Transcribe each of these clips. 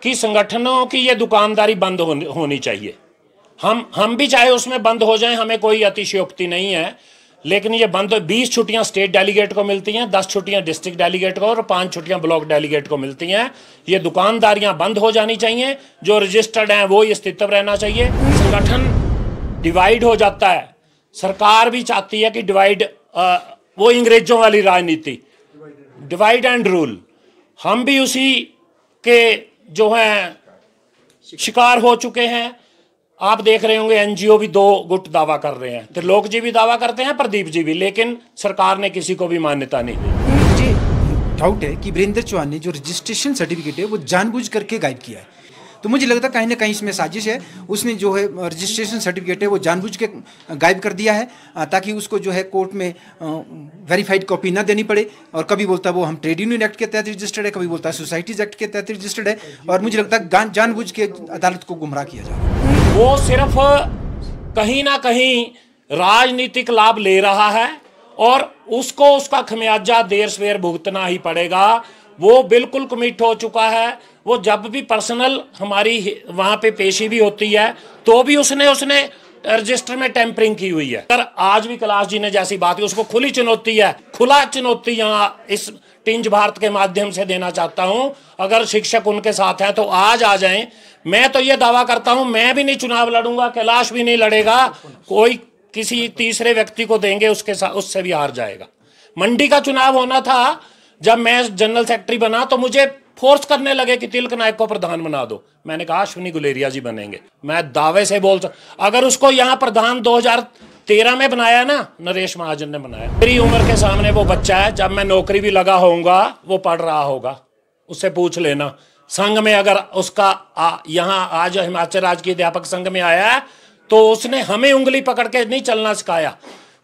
कि संगठनों की ये दुकानदारी बंद होनी चाहिए। हम भी चाहे उसमें बंद हो जाएं, हमें कोई अतिशयोक्ति नहीं है, लेकिन ये बंद 20 छुट्टियां स्टेट डेलीगेट को मिलती हैं, 10 छुट्टियां डिस्ट्रिक्ट डेलीगेट को और 5 छुट्टियां ब्लॉक डेलीगेट को मिलती हैं। ये दुकानदारियां बंद हो जानी चाहिए। जो रजिस्टर्ड हैं वो अस्तित्व रहना चाहिए। संगठन डिवाइड हो जाता है, सरकार भी चाहती है कि डिवाइड, वो अंग्रेजों वाली राजनीति, डिवाइड एंड रूल, हम भी उसी के जो हैं शिकार हो चुके हैं। आप देख रहे होंगे एनजीओ भी 2 गुट दावा कर रहे हैं, त्रिलोक जी भी दावा करते हैं, प्रदीप जी भी, लेकिन सरकार ने किसी को भी मान्यता नहीं दी। मुझे डाउट है कि वीरेंद्र चौहान ने जो रजिस्ट्रेशन सर्टिफिकेट है वो जानबूझ करके गायब किया है। तो मुझे लगता है कहीं ना कहीं इसमें साजिश है। उसने जो है रजिस्ट्रेशन सर्टिफिकेट है वो जानबूझ के गायब कर दिया है ताकि उसको जो है कोर्ट में वेरीफाइड कॉपी ना देनी पड़े। और कभी बोलता है वो हम ट्रेड यूनियन एक्ट के तहत रजिस्टर्ड है, कभी बोलता है सोसाइटीज एक्ट के तहत रजिस्टर्ड है। और मुझे लगता है जानबूझ के अदालत को गुमराह किया जा रहा है। वो सिर्फ कहीं ना कहीं राजनीतिक लाभ ले रहा है और उसको उसका खमियाजा देर सवेर भुगतना ही पड़ेगा। वो बिल्कुल कमिट हो चुका है। वो जब भी पर्सनल हमारी वहां पे पेशी भी होती है तो भी उसने रजिस्टर में टेम्परिंग की हुई है। अगर आज भी कैलाश जी ने जैसी बात की, उसको खुली चुनौती है, खुला चुनौती यहाँ इस टिंज भारत के माध्यम से देना चाहता हूं। अगर शिक्षक उनके साथ हैं तो आज आ जाएं। मैं तो ये दावा करता हूं, मैं भी नहीं चुनाव लड़ूंगा, कैलाश भी नहीं लड़ेगा, कोई किसी तीसरे व्यक्ति को देंगे, उसके साथ उससे भी हार जाएगा। मंडी का चुनाव होना था, जब मैं जनरल सेक्रेटरी बना तो मुझे फोर्स करने लगे कि तिलक नायक को प्रधान बना दो। मैंने कहा अश्विनी गुलेरिया जी बनेंगे। मैं दावे से बोल सकता, अगर उसको यहाँ प्रधान 2013 में बनाया ना, नरेश महाजन ने बनाया। मेरी उम्र के सामने वो बच्चा है, जब मैं नौकरी भी लगा होऊंगा वो पढ़ रहा होगा, उससे पूछ लेना। संघ में अगर उसका यहाँ आज हिमाचल राज्य के अध्यापक संघ में आया है तो उसने हमें उंगली पकड़ के नहीं चलना सिखाया,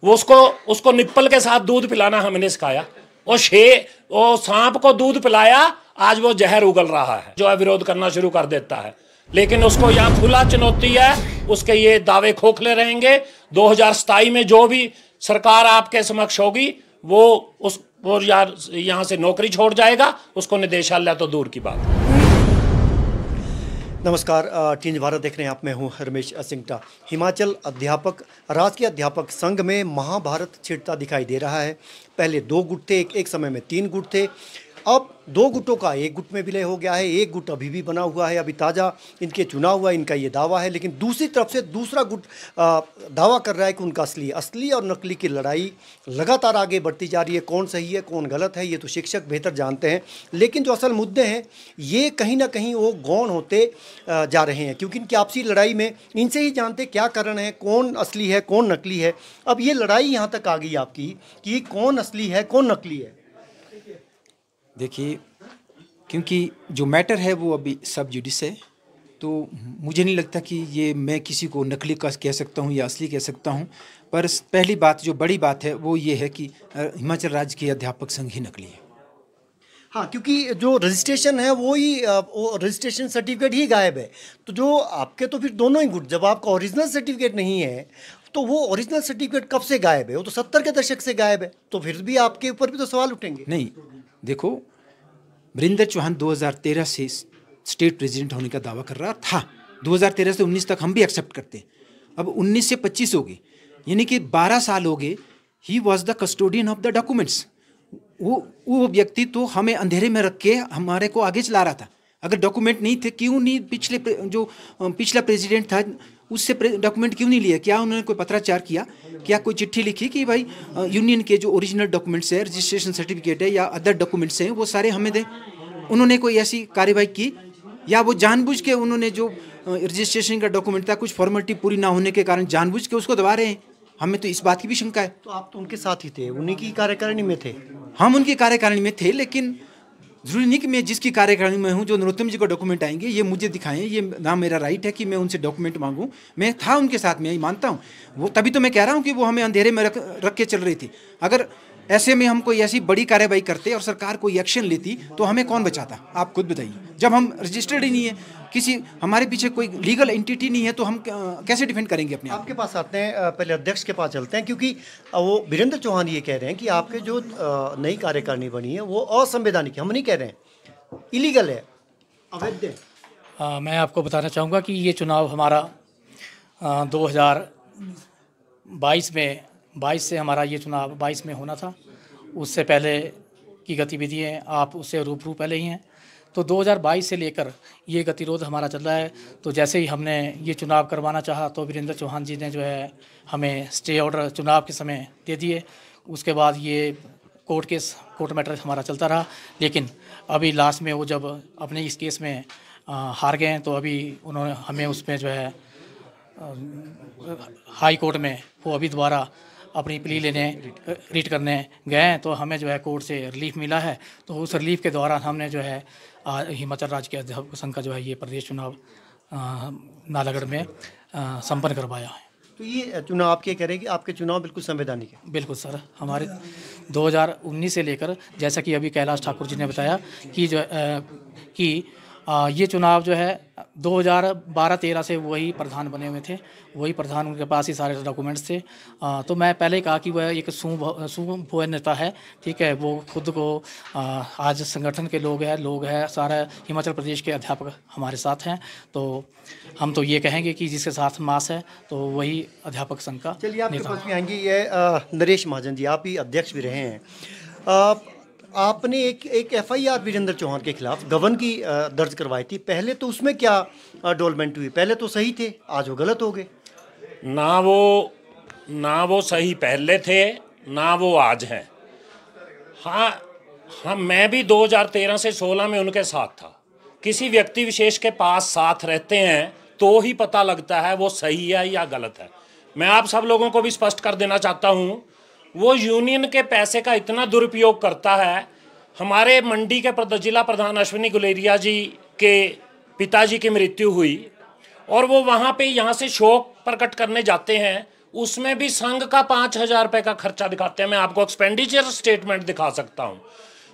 वो उसको निप्पल के साथ दूध पिलाना हमने सिखाया। वो सांप को दूध पिलाया, आज वो जहर उगल रहा है, जो है विरोध करना शुरू कर देता है। लेकिन उसको यहाँ खुला चुनौती है, उसके ये दावे खोखले रहेंगे। 2027 में जो भी सरकार आपके समक्ष होगी वो यहाँ से नौकरी छोड़ जाएगा, उसको निदेशालय तो दूर की बात। नमस्कार, टिंज भारत देख रहे हैं आप। मैं हूं रमेश सिंगटा। हिमाचल राजकीय अध्यापक संघ में महाभारत छिड़ता दिखाई दे रहा है। पहले 2 गुट थे, एक समय में 3 गुट थे, अब 2 गुटों का 1 गुट में विलय हो गया है। 1 गुट अभी भी बना हुआ है, अभी ताज़ा इनके चुनाव हुआ, इनका ये दावा है। लेकिन दूसरी तरफ से दूसरा गुट दावा कर रहा है कि उनका असली और नकली की लड़ाई लगातार आगे बढ़ती जा रही है। कौन सही है कौन गलत है ये तो शिक्षक बेहतर जानते हैं, लेकिन जो असल मुद्दे हैं ये कहीं ना कहीं वो गौण होते जा रहे हैं, क्योंकि इनकी आपसी लड़ाई में इनसे ही जानते क्या कारण है, कौन असली है कौन नकली है। अब ये लड़ाई यहाँ तक आ गई आपकी कि कौन असली है कौन नकली है। देखिए, क्योंकि जो मैटर है वो अभी सब जुडिस है, तो मुझे नहीं लगता कि ये मैं किसी को नकली का कह सकता हूँ या असली कह सकता हूँ। पर पहली बात, जो बड़ी बात है वो ये है कि हिमाचल राज्य के अध्यापक संघ ही नकली है। हाँ, क्योंकि जो रजिस्ट्रेशन है वो रजिस्ट्रेशन सर्टिफिकेट ही गायब है। तो जो आपके तो फिर दोनों ही गुट, जब आपका ओरिजिनल सर्टिफिकेट नहीं है तो वो ओरिजिनल सर्टिफिकेट कब से गायब है? वो तो 70 के दशक से गायब है, तो फिर भी आपके ऊपर भी तो सवाल उठेंगे। नहीं, देखो, वीरेंद्र चौहान 2013 से स्टेट प्रेसिडेंट होने का दावा कर रहा था। 2013 से 19 तक हम भी एक्सेप्ट करते हैं। अब 19 से 25 हो गए, यानी कि 12 साल हो गए। He was the custodian of the documents. वो व्यक्ति तो हमें अंधेरे में रख के हमारे को आगे चला रहा था। अगर डॉक्यूमेंट नहीं थे, क्यों नहीं पिछला प्रेसिडेंट था उससे डॉक्यूमेंट क्यों नहीं लिया? क्या उन्होंने कोई पत्राचार किया? क्या कोई चिट्ठी लिखी कि भाई यूनियन के जो ओरिजिनल डॉक्यूमेंट्स है, रजिस्ट्रेशन सर्टिफिकेट है या अदर डॉक्यूमेंट्स हैं, वो सारे हमें दें? उन्होंने कोई ऐसी कार्यवाही की? या वो जानबूझ के उन्होंने जो रजिस्ट्रेशन का डॉक्यूमेंट था, कुछ फॉर्मेलिटी पूरी ना होने के कारण जानबूझ के उसको दबा रहे हैं? हमें तो इस बात की भी शंका है। तो आप तो उनके साथ ही थे, उन्हीं की कार्यकारिणी में थे। हम उनकी कार्यकारिणी में थे, लेकिन जरूरी नहीं कि मैं जिसकी कार्यकारिणी में हूँ, जो नरोत्तम जी को डॉक्यूमेंट आएंगे ये मुझे दिखाएं, ये ना मेरा राइट है कि मैं उनसे डॉक्यूमेंट मांगूं। मैं था उनके साथ, मैं मानता हूँ वो, तभी तो मैं कह रहा हूँ कि वो हमें अंधेरे में रख के चल रही थी। अगर ऐसे में हम कोई ऐसी बड़ी कार्रवाई करते और सरकार कोई एक्शन लेती तो हमें कौन बचाता? आप खुद बताइए। जब हम रजिस्टर्ड ही नहीं है, किसी हमारे पीछे कोई लीगल एंटिटी नहीं है, तो हम कैसे डिफेंड करेंगे अपने? आपके पास आते हैं, पहले अध्यक्ष के पास चलते हैं, क्योंकि वो वीरेंद्र चौहान ये कह रहे हैं कि आपके जो नई कार्यकारिणी बनी है वो असंवैधानिक है। हम नहीं कह रहे हैं, इलीगल है, अवैध है। मैं आपको बताना चाहूँगा कि ये चुनाव हमारा 2022 से हमारा ये चुनाव 22 में होना था। उससे पहले की गतिविधियाँ आप उससे रूबरू पहले ही हैं। तो 2022 से लेकर ये गतिरोध हमारा चल रहा है। तो जैसे ही हमने ये चुनाव करवाना चाहा तो वीरेंद्र चौहान जी ने जो है हमें स्टे ऑर्डर चुनाव के समय दे दिए। उसके बाद ये कोर्ट मैटर हमारा चलता रहा, लेकिन अभी लास्ट में वो जब अपने इस केस में हार गए हैं तो अभी उन्होंने हमें उसमें जो है हाई कोर्ट में वो अभी दोबारा अपनी प्ली लेने रीट करने गए हैं। तो हमें जो है कोर्ट से रिलीफ मिला है। तो उस रिलीफ के दौरान हमने जो है हिमाचल राज्य के अध्यापक संघ का जो है ये प्रदेश चुनाव नालागढ़ में संपन्न करवाया है। तो ये चुनाव आप क्या कह रहे हैं कि आपके चुनाव बिल्कुल संवैधानिक है? बिल्कुल सर, हमारे 2019 से लेकर जैसा कि अभी कैलाश ठाकुर जी ने बताया कि ये चुनाव जो है 2012-13 से वही प्रधान बने हुए थे, वही प्रधान उनके पास ही सारे डॉक्यूमेंट्स थे। तो मैं पहले ही कहा कि वह एक सुभव नेता है, ठीक है। वो खुद को आज संगठन के लोग हैं सारा हिमाचल प्रदेश के अध्यापक हमारे साथ हैं। तो हम तो ये कहेंगे कि जिसके साथ मास है तो वही अध्यापक संघ का। चलिए आपके पास भी आएंगे। ये नरेश महाजन जी, आप ही अध्यक्ष भी रहे हैं। आपने एक FIR वीरेंद्र चौहान के खिलाफ गबन की दर्ज करवाई थी। पहले तो उसमें क्या डोलमेंट हुई? पहले तो सही थे, आज वो गलत हो गए। ना वो सही पहले थे, ना वो आज हैं। हाँ, मैं भी 2013 से 16 में उनके साथ था। किसी व्यक्ति विशेष के पास साथ रहते हैं तो ही पता लगता है वो सही है या गलत है। मैं आप सब लोगों को भी स्पष्ट कर देना चाहता हूँ, वो यूनियन के पैसे का इतना दुरुपयोग करता है। हमारे मंडी के जिला प्रधान अश्विनी गुलेरिया जी के पिताजी की मृत्यु हुई और वो वहाँ पे यहाँ से शोक प्रकट करने जाते हैं, उसमें भी संघ का 5,000 रुपये का खर्चा दिखाते हैं। मैं आपको एक्सपेंडिचर स्टेटमेंट दिखा सकता हूँ।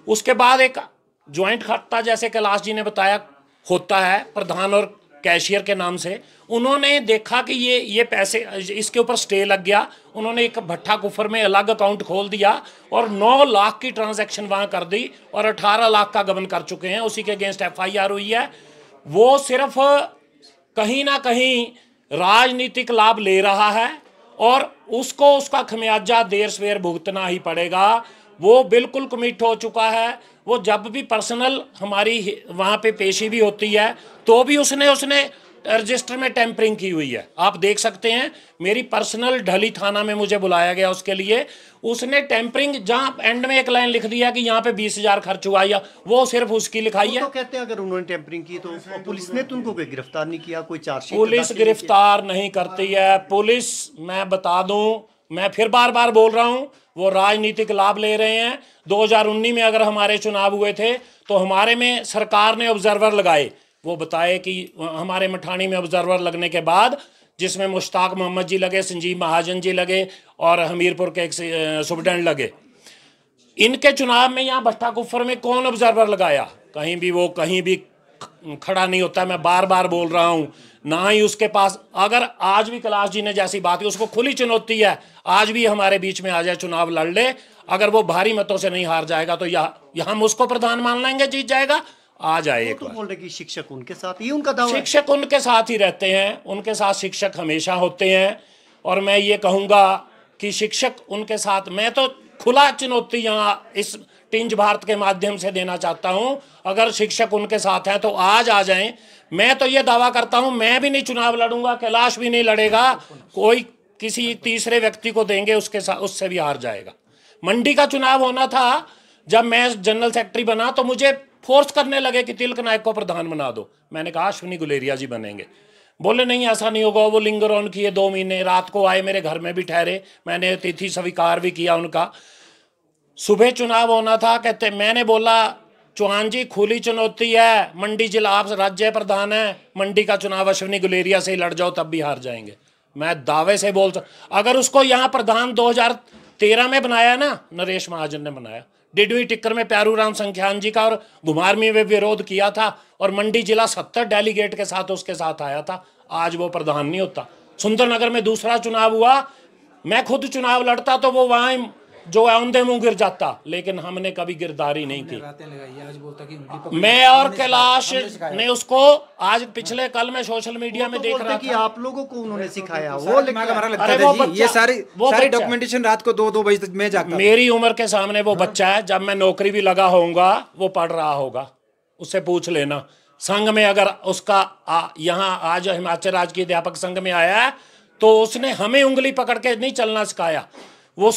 उसके बाद एक ज्वाइंट खाता जैसे कैलाश जी ने बताया होता है प्रधान और कैशियर के नाम से। उन्होंने देखा कि ये पैसे, इसके ऊपर स्टे लग गया। उन्होंने एक भट्ठा कुफर में अलग अकाउंट खोल दिया और 9 लाख की ट्रांजैक्शन वहाँ कर दी और 18 लाख का गबन कर चुके हैं। उसी के अगेंस्ट FIR हुई है। वो सिर्फ कहीं ना कहीं राजनीतिक लाभ ले रहा है और उसको उसका खमियाजा देर सवेर भुगतना ही पड़ेगा। वो बिल्कुल कमिट हो चुका है। वो जब भी पर्सनल हमारी वहाँ पे पेशी भी होती है तो भी उसने रजिस्टर में टेम्परिंग की हुई है। आप देख सकते हैं, मेरी पर्सनल ढली थाना में मुझे बुलाया गया उसके लिए। उसने टेम्परिंग जहाँ एंड में एक लाइन लिख दिया कि यहाँ पे 20,000 खर्च हुआ, या वो सिर्फ उसकी लिखाई है। तो कहते हैं अगर उन्होंने टेम्परिंग की तो पुलिस ने तुमको कोई गिरफ्तार नहीं किया, कोई चार्जशीट? पुलिस गिरफ्तार नहीं करती है। पुलिस, मैं बता दूं, मैं फिर बार बार बोल रहा हूं, वो राजनीतिक लाभ ले रहे हैं। 2019 में अगर हमारे चुनाव हुए थे तो हमारे में सरकार ने ऑब्जर्वर लगाए। वो बताए कि हमारे मठानी में ऑब्जर्वर लगने के बाद, जिसमें मुश्ताक मोहम्मद जी लगे, संजीव महाजन जी लगे और हमीरपुर के एक सुप्रिटेंडेंट लगे। इनके चुनाव में यहाँ भट्टा कुफर में कौन ऑब्जर्वर लगाया? कहीं भी खड़ा नहीं होता। मैं बार बार बोल रहा हूँ, ना ही उसके पास, अगर आज भी कैलाश जी ने जैसी बात की, उसको खुली चुनौती है, आज भी हमारे बीच में आ जाए, चुनाव लड़ ले। अगर वो भारी मतों से नहीं हार जाएगा तो हम उसको प्रधान मान लेंगे, जीत जाएगा। आ जाए एक बार। बोल रहे कि शिक्षक उनके साथ ही, उनका दावा? शिक्षक उनके साथ ही रहते हैं, उनके साथ शिक्षक हमेशा होते हैं। और मैं ये कहूँगा कि शिक्षक उनके साथ, मैं तो खुला चुनौती यहाँ इस टिंज भारत के माध्यम से देना चाहता हूँ, अगर शिक्षक उनके साथ हैं तो आज आ जाएं। मैं तो ये दावा करता हूँ, मैं भी नहीं चुनाव लड़ूंगा, कैलाश भी नहीं लड़ेगा, कोई किसी तीसरे व्यक्ति को देंगे, उसके साथ उससे भी हार जाएगा। मंडी का चुनाव होना था, जब मैं जनरल सेक्रेटरी बना तो मुझे फोर्स करने लगे कि तिलक नायक को प्रधान बना दो। मैंने कहा अश्विनी गुलेरिया जी बनेंगे। बोले नहीं ऐसा नहीं होगा। वो लिंगर ऑन किए 2 महीने, रात को आए, मेरे घर में भी ठहरे, मैंने तिथि स्वीकार भी किया उनका। सुबह चुनाव होना था, कहते, मैंने बोला चौहान जी खुली चुनौती है, मंडी जिला आप राज्य प्रधान है, मंडी का चुनाव अश्विनी गुलेरिया से ही लड़ जाओ, तब भी हार जाएंगे। मैं दावे से बोल सकता, अगर उसको यहाँ प्रधान 2013 में बनाया ना, नरेश महाजन ने बनाया, डिडवी टिक्कर में प्यारू राम संख्यान जी का और घुमारमी में विरोध किया था और मंडी जिला 70 डेलीगेट के साथ उसके साथ आया था, आज वो प्रधान नहीं होता। सुंदरनगर में दूसरा चुनाव हुआ, मैं खुद चुनाव लड़ता तो वो वहाँ जो है औंधे मुंह गिर जाता, लेकिन हमने कभी गिरदारी नहीं की। आज बोलता कि उंगली पकड़ी। मैं और कैलाश ने उसको आज पिछले कल मैं सोशल मीडिया में देख रहा कि था, आप लोगों को उन्होंने सिखाया, वो वो हमारा लगता अरे था वो जी, बच्चा- ये सारे वो सारे बच्चा- डॉक्यूमेंटेशन रात को 2-2 बजे तक मैं जागता था। मेरी उम्र के सामने वो बच्चा है, जब मैं नौकरी भी लगा होऊंगा वो पढ़ रहा होगा, उससे पूछ लेना। संघ में अगर उसका यहाँ आज हिमाचल राज्य के अध्यापक संघ में आया है तो उसने हमें उंगली पकड़ के नहीं चलना सिखाया, वो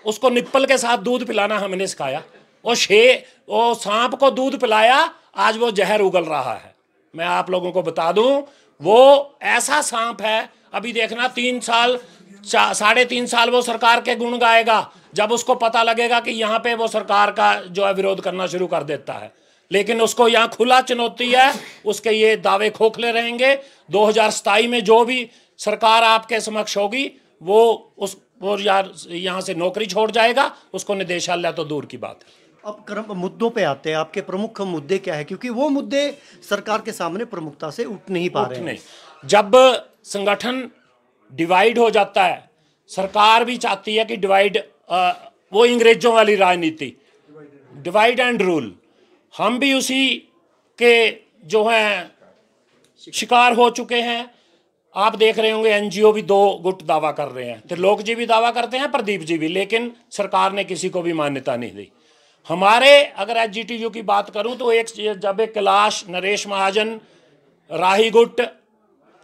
उसको निप्पल के साथ दूध पिलाना हमने सिखाया। वो सांप को दूध पिलाया, आज वो जहर उगल रहा है। मैं आप लोगों को बता दूं, वो ऐसा सांप है, अभी देखना 3 साल 3.5 साल वो सरकार के गुण गाएगा, जब उसको पता लगेगा कि यहाँ पे वो सरकार का जो है विरोध करना शुरू कर देता है। लेकिन उसको यहाँ खुला चुनौती है, उसके ये दावे खोखले रहेंगे। 2027 में जो भी सरकार आपके समक्ष होगी वो यहाँ से नौकरी छोड़ जाएगा, उसको निदेशालय तो दूर की बात है। अब क्रम मुद्दों पे आते हैं, आपके प्रमुख मुद्दे क्या है, क्योंकि वो मुद्दे सरकार के सामने प्रमुखता से उठ नहीं पा रहे हैं। जब संगठन डिवाइड हो जाता है, सरकार भी चाहती है कि डिवाइड, वो अंग्रेजों वाली राजनीति, डिवाइड एंड रूल, हम भी उसी के जो हैं शिकार हो चुके हैं। आप देख रहे होंगे एनजीओ भी 2 गुट दावा कर रहे हैं, त्रिलोक जी भी दावा करते हैं, प्रदीप जी भी, लेकिन सरकार ने किसी को भी मान्यता नहीं दी। हमारे अगर एचजीटीयू की बात करूं तो जब एक कैलाश, नरेश महाजन, राही गुट,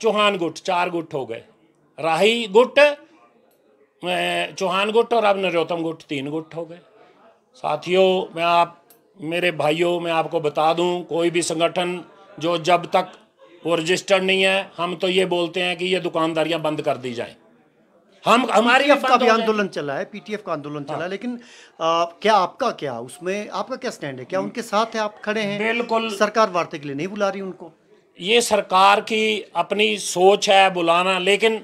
चौहान गुट, 4 गुट हो गए। राही गुट, चौहान गुट और अब नरोत्तम गुट 3 गुट हो गए। साथियों, मेरे भाइयों, मैं आपको बता दूं, कोई भी संगठन जो जब तक वो रजिस्टर्ड नहीं है, हम तो ये बोलते हैं कि ये दुकानदारियां बंद कर दी जाएं। हमारी का भी आंदोलन चला है, पीटीएफ का आंदोलन चला है, लेकिन क्या आपका उसमें आपका क्या स्टैंड है? क्या उनके साथ है, आप खड़े हैं? बिल्कुल। सरकार वार्ता के लिए नहीं बुला रही उनको? ये सरकार की अपनी सोच है बुलाना, लेकिन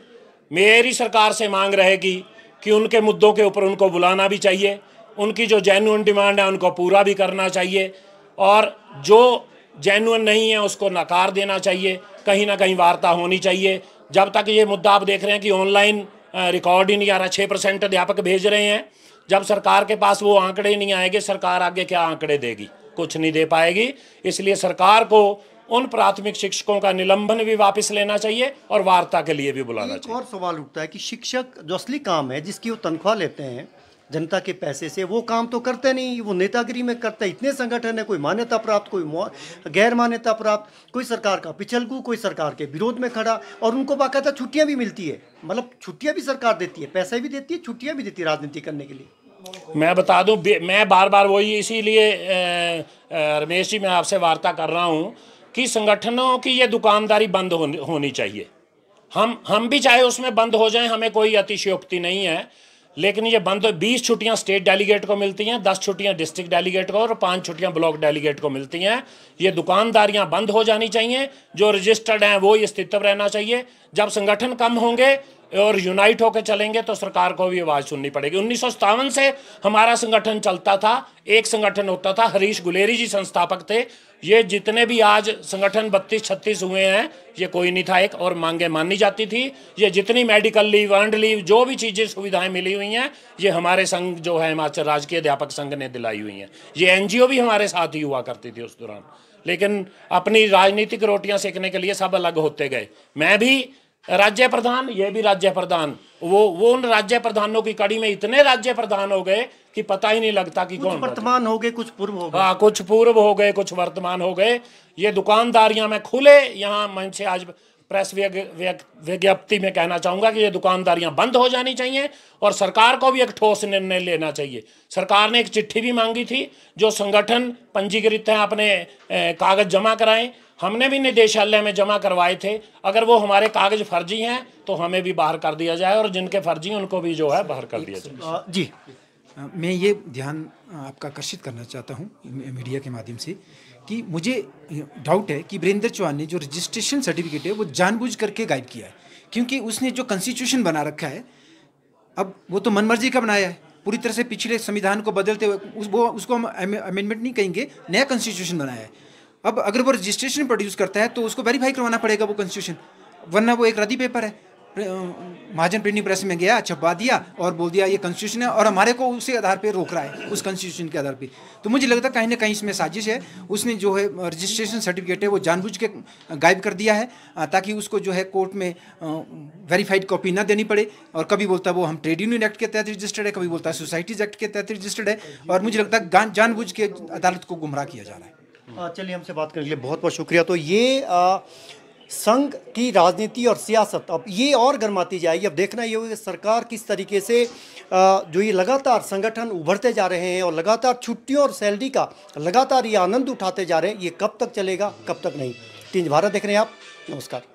मेरी सरकार से मांग रहेगी कि उनके मुद्दों के ऊपर उनको बुलाना भी चाहिए, उनकी जो जेन्युइन डिमांड है उनको पूरा भी करना चाहिए, और जो जेन्युइन नहीं है उसको नकार देना चाहिए। कहीं ना कहीं वार्ता होनी चाहिए। जब तक ये मुद्दा आप देख रहे हैं कि ऑनलाइन रिकॉर्ड ही नहीं आ रहा, 6% अध्यापक भेज रहे हैं, जब सरकार के पास वो आंकड़े नहीं आएंगे, सरकार आगे क्या आंकड़े देगी? कुछ नहीं दे पाएगी। इसलिए सरकार को उन प्राथमिक शिक्षकों का निलंबन भी वापस लेना चाहिए और वार्ता के लिए भी बुलाना चाहिए। और सवाल उठता है कि शिक्षक जो असली काम है, जिसकी वो तनख्वाह लेते हैं जनता के पैसे से, वो काम तो करते नहीं, वो नेतागिरी में करते। इतने संगठन है, कोई मान्यता प्राप्त, कोई गैर मान्यता प्राप्त, कोई सरकार का पिछलगू, कोई सरकार के विरोध में खड़ा, और उनको बाकायदा छुट्टियां भी मिलती है। मतलब छुट्टियां भी सरकार देती है, पैसे भी देती है, छुट्टियां भी देती है राजनीति करने के लिए। मैं बता दूं, मैं बार बार वही, इसीलिए रमेश जी मैं आपसे वार्ता कर रहा हूं कि संगठनों की ये दुकानदारी बंद होनी चाहिए। हम भी चाहे उसमें बंद हो जाएं, हमें कोई अतिशयोक्ति नहीं है, लेकिन ये बंद 20 छुट्टियां स्टेट डेलीगेट को मिलती हैं, 10 छुट्टियां डिस्ट्रिक्ट डेलीगेट को और 5 छुट्टियां ब्लॉक डेलीगेट को मिलती हैं। ये दुकानदारियां बंद हो जानी चाहिए। जो रजिस्टर्ड हैं वो ये अस्तित्व रहना चाहिए। जब संगठन कम होंगे और यूनाइट होकर चलेंगे तो सरकार को भी आवाज़ सुननी पड़ेगी। 1957 से हमारा संगठन चलता था, एक संगठन होता था, हरीश गुलेरी जी संस्थापक थे। ये जितने भी आज संगठन 32-36 हुए हैं, ये कोई नहीं था एक, और मांगे मानी जाती थी। ये जितनी मेडिकल लीव, अर्नड लीव, जो भी चीज़ें सुविधाएं मिली हुई हैं, ये हमारे संघ जो है हिमाचल राज्य के अध्यापक संघ ने दिलाई हुई हैं। ये एनजीओ भी हमारे साथ ही हुआ करती थी उस दौरान, लेकिन अपनी राजनीतिक रोटियां सेकने के लिए सब अलग होते गए। मैं भी राज्य प्रधान, ये भी राज्य प्रधान, वो उन राज्य प्रधानों की कड़ी में इतने राज्य प्रधान हो गए कि पता ही नहीं लगता कि कौन वर्तमान हो गए, कुछ पूर्व हो गए। हाँ, कुछ पूर्व हो गए, कुछ वर्तमान हो गए। ये दुकानदारियां मैं खुले यहाँ मंच से आज प्रेस विज्ञप्ति में कहना चाहूँगा कि ये दुकानदारियां बंद हो जानी चाहिए और सरकार को भी एक ठोस निर्णय लेना चाहिए। सरकार ने एक चिट्ठी भी मांगी थी, जो संगठन पंजीकृत हैं अपने कागज जमा कराएं। हमने भी निदेशालय में जमा करवाए थे। अगर वो हमारे कागज फर्जी हैं तो हमें भी बाहर कर दिया जाए, और जिनके फर्जी हैं उनको भी जो है बाहर कर दिया जाए। जी, मैं ये ध्यान आपका आकर्षित करना चाहता हूँ मीडिया के माध्यम से कि मुझे डाउट है कि वीरेंद्र चौहान ने जो रजिस्ट्रेशन सर्टिफिकेट है वो जानबूझ करके गायब किया है, क्योंकि उसने जो कॉन्स्टिट्यूशन बना रखा है, अब वो तो मनमर्जी का बनाया है, पूरी तरह से पिछले संविधान को बदलते हुए उसको हम अमेंडमेंट नहीं कहेंगे, नया कॉन्स्टिट्यूशन बनाया है। अब अगर वो रजिस्ट्रेशन प्रोड्यूस करता है तो उसको वेरीफाई करवाना पड़ेगा वो कॉन्स्टिट्यूशन, वरना वो एक रद्दी पेपर है। महाजन प्रिंटिंग प्रेस में गया, छपवा दिया और बोल दिया ये कॉन्स्टिट्यूशन है, और हमारे को उसी आधार पे रोक रहा है, उस कॉन्स्टिट्यूशन के आधार पे। तो मुझे लगता है कहीं ना कहीं इसमें साजिश है। उसने जो है रजिस्ट्रेशन सर्टिफिकेट है वो जानबूझ के गायब कर दिया है, ताकि उसको जो है कोर्ट में वेरीफाइड कॉपी ना देनी पड़े। और कभी बोलता है वो हम ट्रेड यूनियन एक्ट के तहत रजिस्टर्ड है, कभी बोलता है सोसाइटीज एक्ट के तहत रजिस्टर्ड है, और मुझे लगता है जानबूझ के अदालत को गुमराह किया जा रहा है। चलिए, हमसे बात करने के लिए बहुत बहुत शुक्रिया। तो ये संघ की राजनीति और सियासत अब ये और गर्माती जाएगी। अब देखना ये होगा कि सरकार किस तरीके से जो ये लगातार संगठन उभरते जा रहे हैं और लगातार छुट्टियों और सैलरी का लगातार ये आनंद उठाते जा रहे हैं, ये कब तक चलेगा, कब तक नहीं। तीन भारत देख रहे हैं आप। नमस्कार।